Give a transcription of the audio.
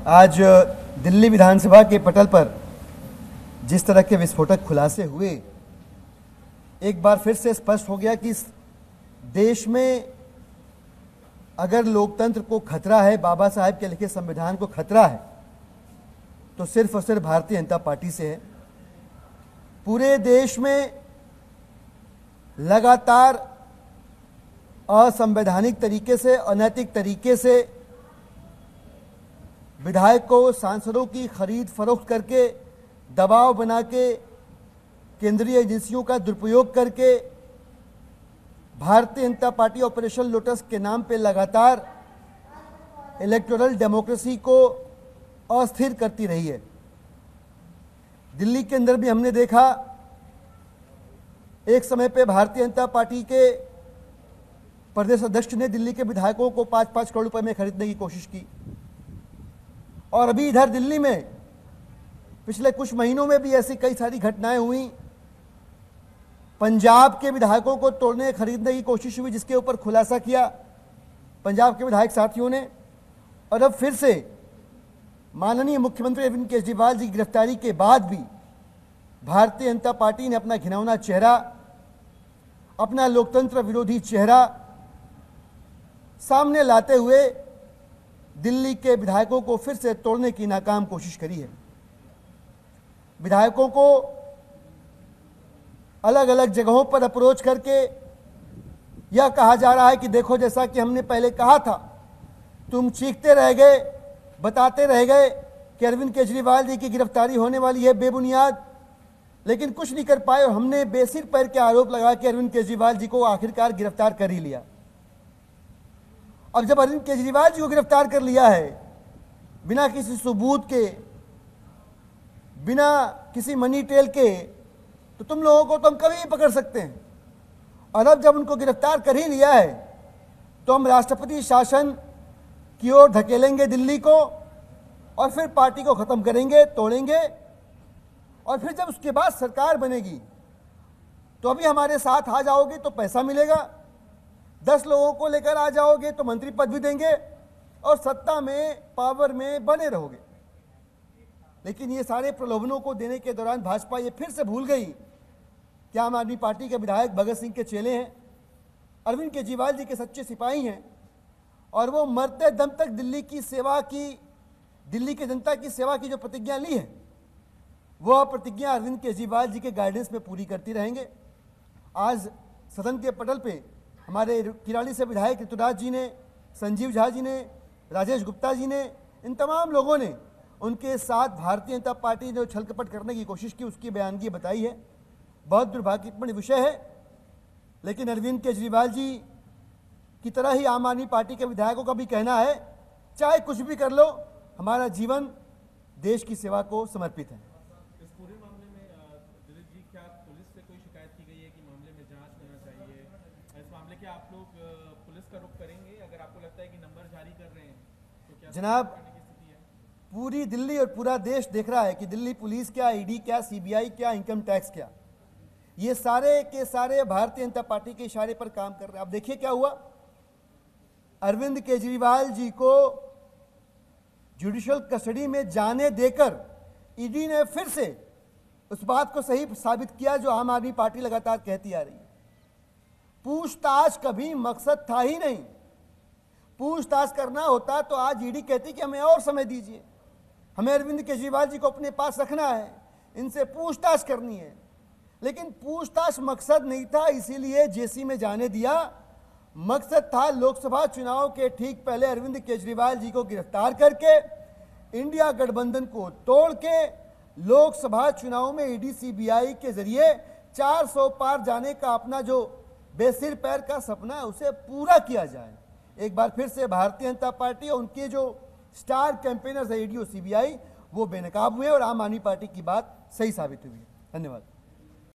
आज दिल्ली विधानसभा के पटल पर जिस तरह के विस्फोटक खुलासे हुए, एक बार फिर से स्पष्ट हो गया कि इस देश में अगर लोकतंत्र को खतरा है, बाबा साहेब के लिखे संविधान को खतरा है, तो सिर्फ और सिर्फ भारतीय जनता पार्टी से है। पूरे देश में लगातार असंवैधानिक तरीके से, अनैतिक तरीके से विधायकों, सांसदों की खरीद फरोख्त करके, दबाव बना के, केंद्रीय एजेंसियों का दुरुपयोग करके Bharatiya Janata party operation lotus के नाम पे लगातार इलेक्टोरल डेमोक्रेसी को अस्थिर करती रही है। दिल्ली के अंदर भी हमने देखा, एक समय पे भारतीय जनता पार्टी के प्रदेश अध्यक्ष ने दिल्ली के विधायकों को 5-5 करोड़ रुपए में खरीदने की कोशिश की, और अभी इधर दिल्ली में पिछले कुछ महीनों में भी ऐसी कई सारी घटनाएं हुई। पंजाब के विधायकों को तोड़ने, खरीदने की कोशिश हुई, जिसके ऊपर खुलासा किया पंजाब के विधायक साथियों ने। और अब फिर से माननीय मुख्यमंत्री अरविंद केजरीवाल जी की गिरफ्तारी के बाद भी भारतीय जनता पार्टी ने अपना घिनौना चेहरा, अपना लोकतंत्र विरोधी चेहरा सामने लाते हुए दिल्ली के विधायकों को फिर से तोड़ने की नाकाम कोशिश करी है। विधायकों को अलग अलग जगहों पर अप्रोच करके यह कहा जा रहा है कि देखो, जैसा कि हमने पहले कहा था, तुम चीखते रह गए, बताते रह गए कि अरविंद केजरीवाल जी की गिरफ्तारी होने वाली है बेबुनियाद, लेकिन कुछ नहीं कर पाए, और हमने बेसिर पैर के आरोप लगा कि अरविंद केजरीवाल जी को आखिरकार गिरफ्तार कर ही लिया। अब जब अरविंद केजरीवाल जी को गिरफ्तार कर लिया है, बिना किसी सबूत के, बिना किसी मनी टेल के, तो तुम लोगों को तो हम कभी भी पकड़ सकते हैं। और अब जब उनको गिरफ्तार कर ही लिया है, तो हम राष्ट्रपति शासन की ओर धकेलेंगे दिल्ली को, और फिर पार्टी को खत्म करेंगे, तोड़ेंगे, और फिर जब उसके बाद सरकार बनेगी तो अभी हमारे साथ आ जाओगे तो पैसा मिलेगा, 10 लोगों को लेकर आ जाओगे तो मंत्री पद भी देंगे, और सत्ता में, पावर में बने रहोगे। लेकिन ये सारे प्रलोभनों को देने के दौरान भाजपा ये फिर से भूल गई कि आम आदमी पार्टी के विधायक भगत सिंह के चेले हैं, अरविंद केजरीवाल जी के सच्चे सिपाही हैं, और वो मरते दम तक दिल्ली की सेवा की, दिल्ली की जनता की सेवा की जो प्रतिज्ञा ली है, वह प्रतिज्ञा अरविंद केजरीवाल जी के गाइडेंस में पूरी करती रहेंगे। आज सदन के पटल पे हमारे किराड़ी से विधायक ऋतुराज जी ने, संजीव झा जी ने, राजेश गुप्ता जी ने, इन तमाम लोगों ने उनके साथ भारतीय जनता पार्टी ने जो छल कपट करने की कोशिश की, उसकी बयानगी बताई है। बहुत दुर्भाग्यपूर्ण विषय है, लेकिन अरविंद केजरीवाल जी की तरह ही आम आदमी पार्टी के विधायकों का भी कहना है, चाहे कुछ भी कर लो, हमारा जीवन देश की सेवा को समर्पित है। इस पूरे मामले में दिलीप जी, क्या पुलिस से कोई शिकायत की गई है कि मामले में जांच होना चाहिए? इस मामले के आप लोग पुलिस का रुख करेंगे अगर आपको लगता है कि नंबर जारी कर रहे हैं तो? क्या जनाब, पूरी दिल्ली और पूरा देश देख रहा है कि दिल्ली पुलिस क्या, ईडी क्या, सीबीआई क्या, इनकम टैक्स क्या, ये सारे के सारे भारतीय जनता पार्टी के इशारे पर काम कर रहे हैं। अब देखिए क्या हुआ, अरविंद केजरीवाल जी को जुडिशियल कस्टडी में जाने देकर ईडी ने फिर से उस बात को सही साबित किया जो आम आदमी पार्टी लगातार कहती आ रही है। पूछताछ कभी मकसद था ही नहीं। पूछताछ करना होता तो आज ईडी कहती कि हमें और समय दीजिए, हमें अरविंद केजरीवाल जी को अपने पास रखना है, इनसे पूछताछ करनी है। लेकिन पूछताछ मकसद नहीं था, इसीलिए जेसी में जाने दिया। मकसद था लोकसभा चुनाव के ठीक पहले अरविंद केजरीवाल जी को गिरफ्तार करके इंडिया गठबंधन को तोड़ के लोकसभा चुनाव में ईडी सीबीआई के जरिए 400 पार जाने का अपना जो बेसिर पैर का सपना है उसे पूरा किया जाए। एक बार फिर से भारतीय जनता पार्टी और उनके जो स्टार कैंपेनर्स है ईडी और सीबीआई, वो बेनकाब हुए और आम आदमी पार्टी की बात सही साबित हुई है। धन्यवाद।